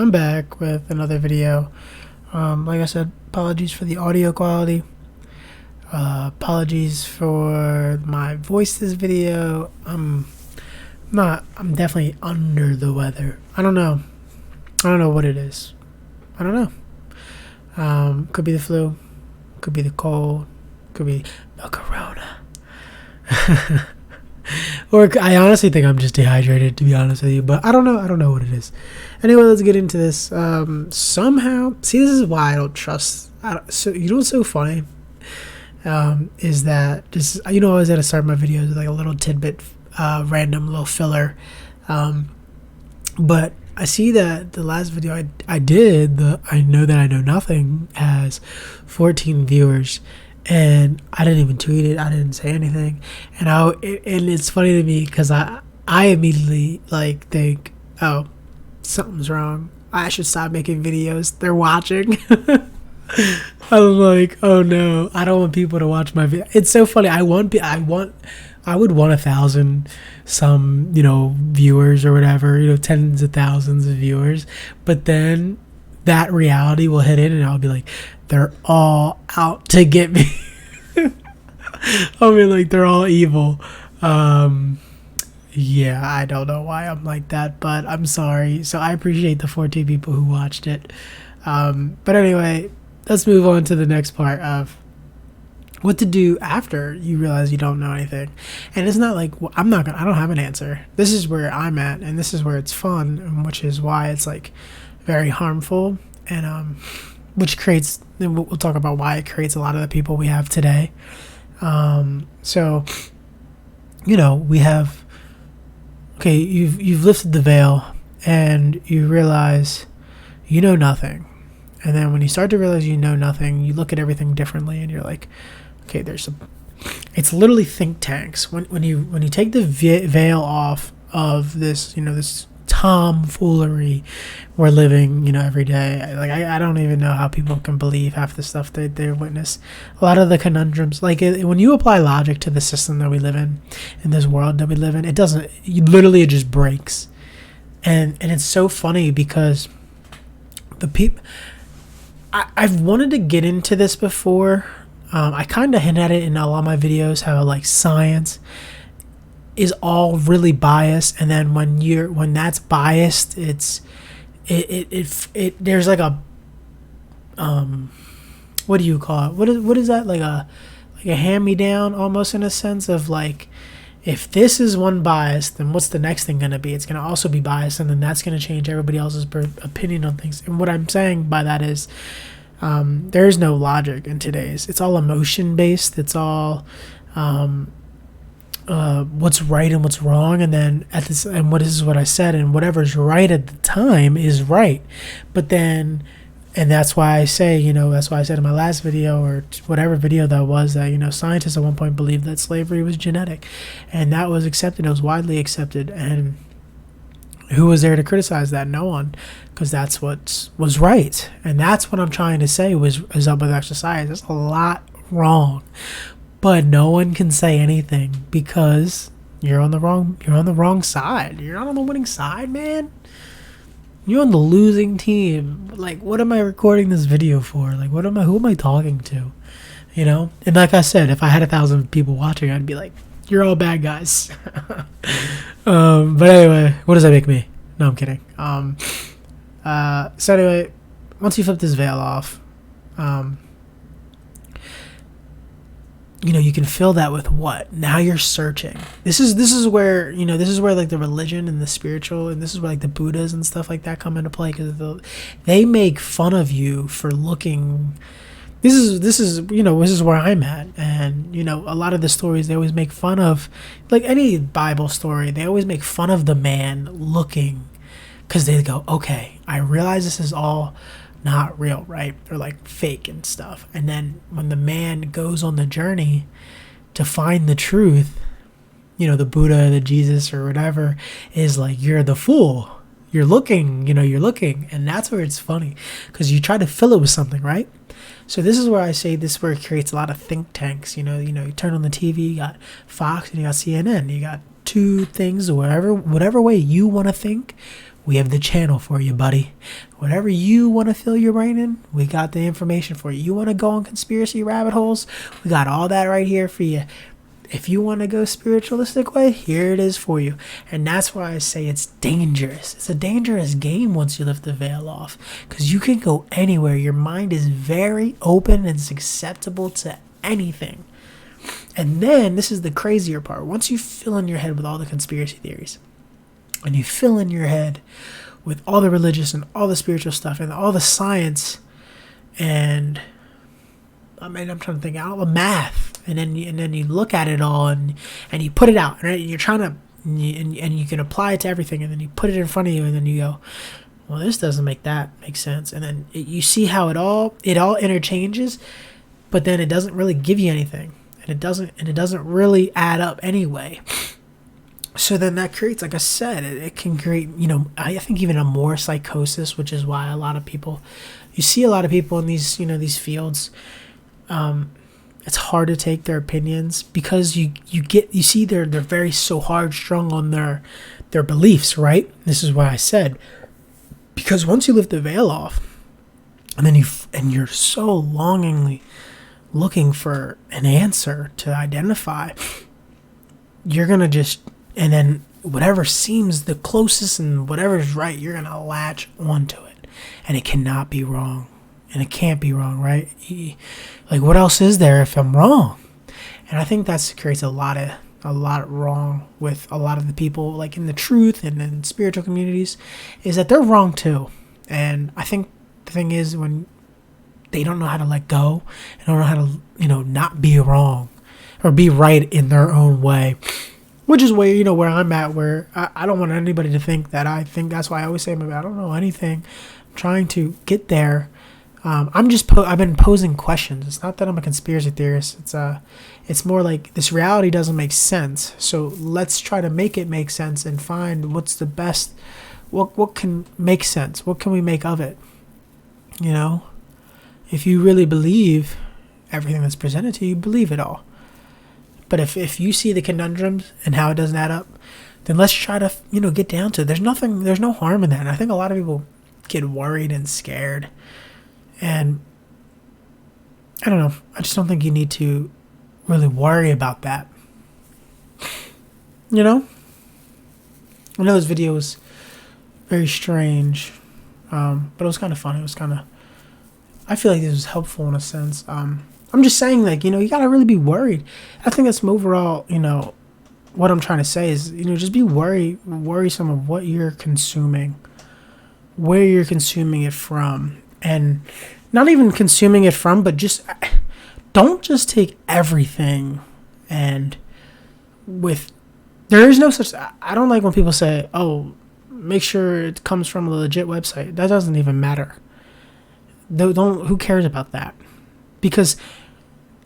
I'm back with another video. Like I said, apologies for the audio quality. Apologies for my voice this video. I'm definitely under the weather. I don't know what it is. I don't know. Could be the flu. Could be the cold. Could be the corona. Or I honestly think I'm just dehydrated, to be honest with you. But I don't know. I don't know what it is. Anyway, let's get into this. Somehow, see, this is why I don't trust. So you know what's so funny? Is that just I always had to start my videos with like a little tidbit, random little filler. But I see that the last video I did, I know that I know nothing, has 14 viewers. And I didn't even tweet it. I didn't say anything, and it's funny to me because I immediately like think, oh, something's wrong. I should stop making videos. They're watching. I'm like, oh no, I don't want people to watch my video. It's so funny. I would want 1,000 some viewers or whatever, tens of thousands of viewers, but then that reality will hit in and I'll be like, they're all out to get me. I mean, like, they're all evil. Yeah, I don't know why I'm like that, but I'm sorry. So I appreciate the 14 people who watched it. But anyway, let's move on to the next part of what to do after you realize you don't know anything. And it's not like, I don't have an answer. This is where I'm at, and this is where it's fun, and which is why it's like very harmful, and which creates, we'll talk about why it creates a lot of the people we have today. So we have, okay, you've lifted the veil and you realize you know nothing. And then when you start to realize you know nothing, you look at everything differently and you're like, okay, it's literally think tanks. When you take the veil off of this, this tomfoolery we're living, every day. Like, I don't even know how people can believe half the stuff they witness. A lot of the conundrums, like when you apply logic to the system that we live in this world that we live in, it just breaks. And it's so funny because the people, I've wanted to get into this before. I kind of hint at it in a lot of my videos, how like science is all really biased, and then when that's biased, there's like a what do you call it? What is that, like a hand me down almost, in a sense of like, if this is one bias, then what's the next thing going to be? It's going to also be biased, and then that's going to change everybody else's opinion on things. And what I'm saying by that is, there is no logic in today's. It's all emotion based. It's all what's right and what's wrong, and then this is what I said, and whatever's right at the time is right. But then, and that's why I say, that's why I said in my last video, or whatever video that was, that scientists at one point believed that slavery was genetic, and that was accepted. It was widely accepted, and who was there to criticize that? No one, because that's what was right. And that's what I'm trying to say is up with exercise. There's a lot wrong, but no one can say anything because you're on the wrong side. You're not on the winning side, man. You're on the losing team. Like, what am I recording this video for? Like, who am I talking to? And like I said, if I had 1,000 people watching, I'd be like, you're all bad guys. But anyway, what does that make me? No, I'm kidding. So anyway, once you flip this veil off, you can fill that with what? Now you're searching. This is where, like the religion and the spiritual, and this is where like the Buddhas and stuff like that come into play, because they make fun of you for looking. This is where I'm at, and a lot of the stories, they always make fun of, like any Bible story, they always make fun of the man looking, because they go, okay, I realize this is all not real, right? They're like fake and stuff. And then when the man goes on the journey to find the truth, the Buddha, the Jesus, or whatever, is like, you're the fool. You're looking, and that's where it's funny, because you try to fill it with something, right? So this is where I say this, where it creates a lot of think tanks. You turn on the TV, you got Fox and you got CNN. You got two things, whatever way you want to think, we have the channel for you, buddy. Whatever you want to fill your brain in, we got the information for you. You want to go on conspiracy rabbit holes, we got all that right here for you. If you want to go spiritualistic way, here it is for you. And that's why I say it's dangerous. It's a dangerous game once you lift the veil off, because you can go anywhere. Your mind is very open and susceptible to anything. And then this is the crazier part. Once you fill in your head with all the conspiracy theories, and you fill in your head with all the religious and all the spiritual stuff and all the science, and I'm trying to think, all the math, and then you look at it all and you put it out, right? And you're trying to, and you can apply it to everything, and then you put it in front of you, and then you go, well, this doesn't make sense. And then you see how it all interchanges, but then it doesn't really give you anything, and it doesn't really add up anyway. So then that creates, like I said, it can create, I think even a more psychosis, which is why you see a lot of people in these, these fields. It's hard to take their opinions because you see they're very so hard strung on their beliefs, right? This is why I said, because once you lift the veil off, and then you're so longingly looking for an answer to identify, you're gonna just, and then whatever seems the closest and whatever's right, you're gonna latch onto it, and it cannot be wrong. And it can't be wrong, right? Like, what else is there if I'm wrong? And I think that creates a lot wrong with a lot of the people, like in the truth and in spiritual communities, is that they're wrong too. And I think the thing is, when they don't know how to let go, and don't know how to, not be wrong or be right in their own way, which is where, where I'm at, where I don't want anybody to think that I think. That's why I always say, I don't know anything. I'm trying to get there. I've been posing questions. It's not that I'm a conspiracy theorist. It's more like this reality doesn't make sense. So let's try to make it make sense and find what's the best, what can make sense? What can we make of it? If you really believe everything that's presented to you, believe it all. But if you see the conundrums and how it doesn't add up, then let's try to, get down to it. There's no harm in that. And I think a lot of people get worried and scared. And I don't know. I just don't think you need to really worry about that. I know this video was very strange, but it was kind of fun. I feel like this was helpful in a sense. I'm just saying, like, you gotta really be worried. I think that's overall, what I'm trying to say is, just be worrisome of what you're consuming, where you're consuming it from. And not even consuming it from, but just don't just take everything and there is no such, I don't like when people say, oh, make sure it comes from a legit website. That doesn't even matter. Who cares about that? Because,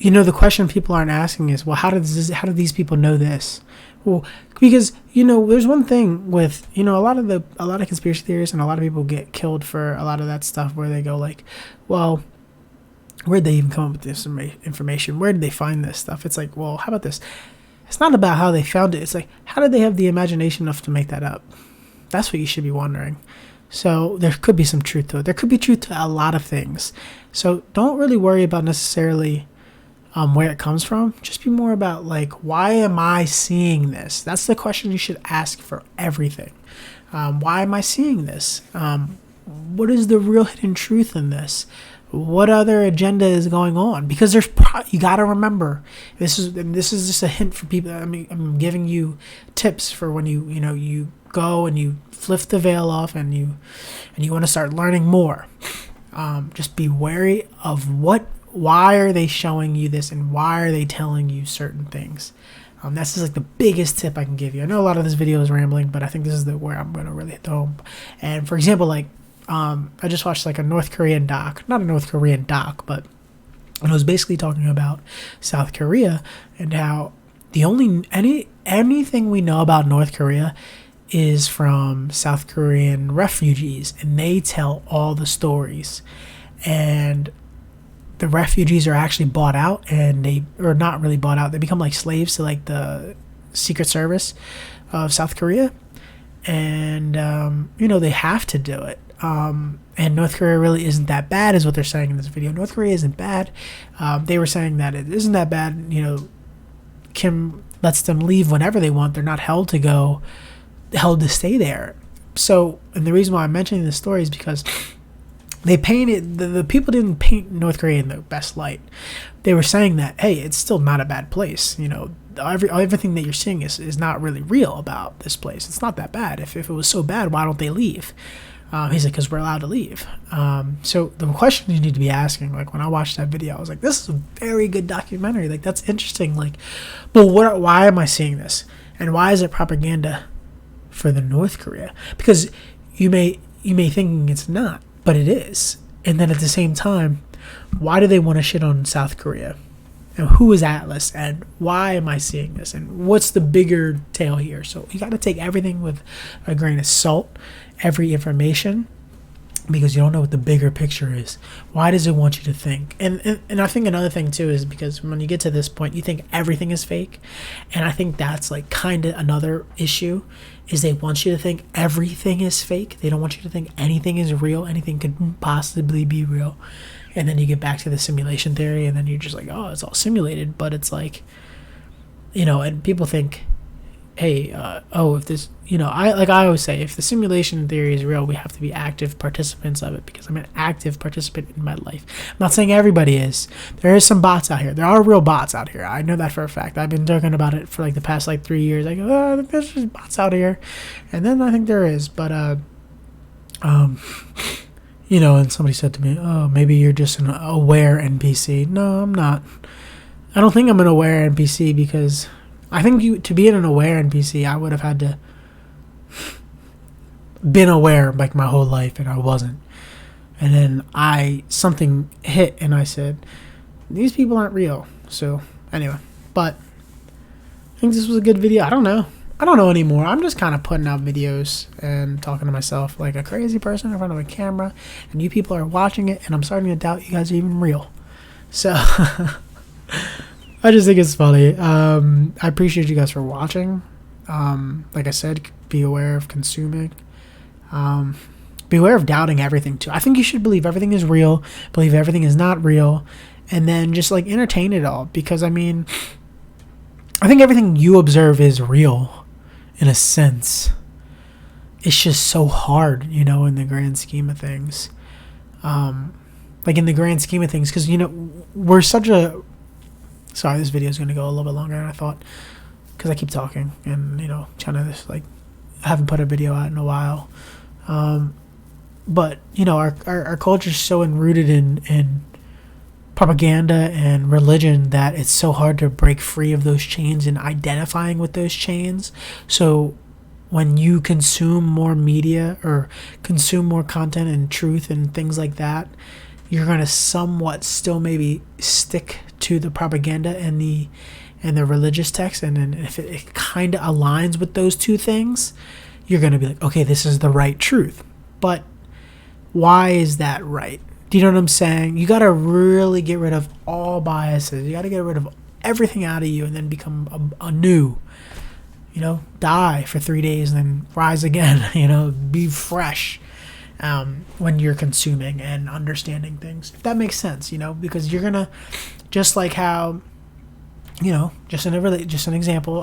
the question people aren't asking is, well, how do these people know this? Well, because, there's one thing with, a lot of conspiracy theorists and a lot of people get killed for a lot of that stuff where they go like, well, where'd they even come up with this information? Where did they find this stuff? It's like, well, how about this? It's not about how they found it. It's like, how did they have the imagination enough to make that up? That's what you should be wondering. So there could be some truth to it. There could be truth to a lot of things. So don't really worry about necessarily where it comes from. Just be more about, like, why am I seeing this? That's the question you should ask for everything. Why am I seeing this? What is the real hidden truth in this? What other agenda is going on? Because you got to remember, this is just a hint for people. I'm giving you tips for when you go and you lift the veil off and you want to start learning more. Just be wary of why are they showing you this, and why are they telling you certain things? That's just like the biggest tip I can give you. I know a lot of this video is rambling, but I think this is where I'm going to really hit home. And for example, like, I just watched like a North Korean doc, not a North Korean doc, but it was basically talking about South Korea and how anything we know about North Korea is from South Korean refugees, and they tell all the stories. And the refugees are actually bought out, and not really bought out. They become like slaves to like the Secret Service of South Korea. and they have to do it. And North Korea really isn't that bad, is what they're saying in this video. North Korea isn't bad. They were saying that it isn't that bad. Kim lets them leave whenever they want. They're not held to stay there. So, and the reason why I'm mentioning this story is because they painted, the people didn't paint North Korea in the best light. They were saying that, hey, it's still not a bad place. Everything that you're seeing is not really real about this place. It's not that bad. If it was so bad, why don't they leave? He's like, because we're allowed to leave. So the question you need to be asking, like when I watched that video, I was like, this is a very good documentary. Like, that's interesting. Like, but why am I seeing this? And why is it propaganda for the North Korea? Because you may thinking it's not, but it is. And then at the same time, why do they want to shit on South Korea? And who is Atlas? And why am I seeing this? And what's the bigger tale here? So you got to take everything with a grain of salt, every information, because you don't know what the bigger picture is. Why does it want you to think? And I think another thing too is because when you get to this point, you think everything is fake. And I think that's like kind of another issue, is they want you to think everything is fake. They don't want you to think anything is real, anything could possibly be real. And then you get back to the simulation theory, and then you're just like, oh, it's all simulated. But it's like, and people think, hey, if this, I always say, if the simulation theory is real, we have to be active participants of it, because I'm an active participant in my life. I'm not saying everybody is. There is some bots out here. There are real bots out here. I know that for a fact. I've been talking about it for like the past 3 years. I go, there's just bots out here. And then I think there is. But, and somebody said to me, oh, maybe you're just an aware NPC. No, I'm not. I don't think I'm an aware NPC, because I think to be an aware NPC, I would have had to been aware like my whole life, and I wasn't. And then something hit, and I said, these people aren't real. So anyway, but I think this was a good video. I don't know anymore. I'm just kind of putting out videos and talking to myself like a crazy person in front of a camera, and you people are watching it, and I'm starting to doubt you guys are even real. So I just think it's funny. I appreciate you guys for watching. Like I said, be aware of consuming. Beware of doubting everything too. I think you should believe everything is real, believe everything is not real, and then just like entertain it all. Because I think everything you observe is real in a sense. It's just so hard, in the grand scheme of things. Like in the grand scheme of things, because we're such a... Sorry, this video is going to go a little bit longer than I thought, because I keep talking and trying to just I haven't put a video out in a while. But our culture is so enrooted in propaganda and religion that it's so hard to break free of those chains and identifying with those chains. So when you consume more media or consume more content and truth and things like that, you're going to somewhat still maybe stick to the propaganda and the religious text. And then if it kind of aligns with those two things, you're going to be like, okay, this is the right truth. But why is that right? Do you know what I'm saying? You got to really get rid of all biases. You got to get rid of everything out of you and then become a new, die for 3 days and then rise again, be fresh when you're consuming and understanding things. If that makes sense, because you're going to, just like how, just an example,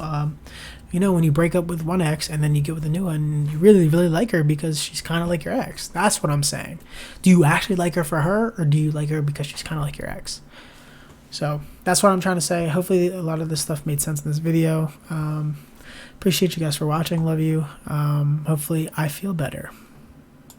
when you break up with one ex and then you get with a new one, you really, really like her because she's kind of like your ex. That's what I'm saying. Do you actually like her for her, or do you like her because she's kind of like your ex? So that's what I'm trying to say. Hopefully a lot of this stuff made sense in this video. Appreciate you guys for watching. Love you. Hopefully I feel better.